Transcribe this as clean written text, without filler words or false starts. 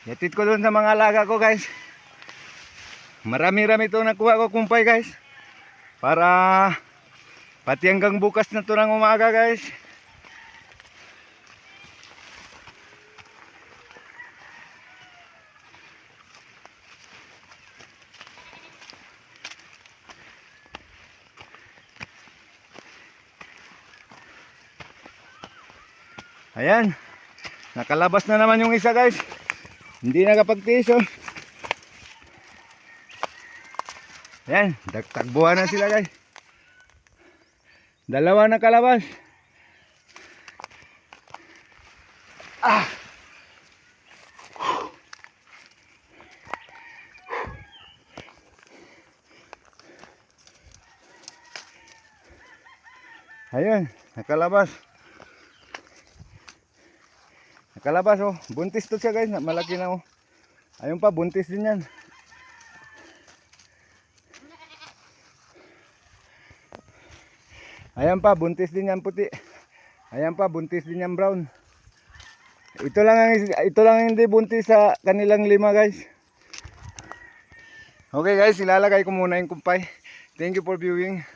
Yatid ko doon sa mga alaga ko guys. Marami-rami ito nakuha ko kumpay guys. Para pati hanggang bukas na ito ng umaga guys. Ayan, nakalabas na naman yung isa guys. Hindi nakapagtiis oh. Ayan, tagbuhan na sila guys. Dalawa nakalabas. Ah! Ayun, nakalabas. Nakalabas oh, buntis to siya guys, malaki na oh. Ayun pa, buntis din yan. Ayan pa, buntis din yan puti. Ayan pa, buntis din yan brown. Ito lang ang hindi buntis sa kanilang 5 guys. Okay guys, ilalagay ko muna yung kumpay. Thank you for viewing.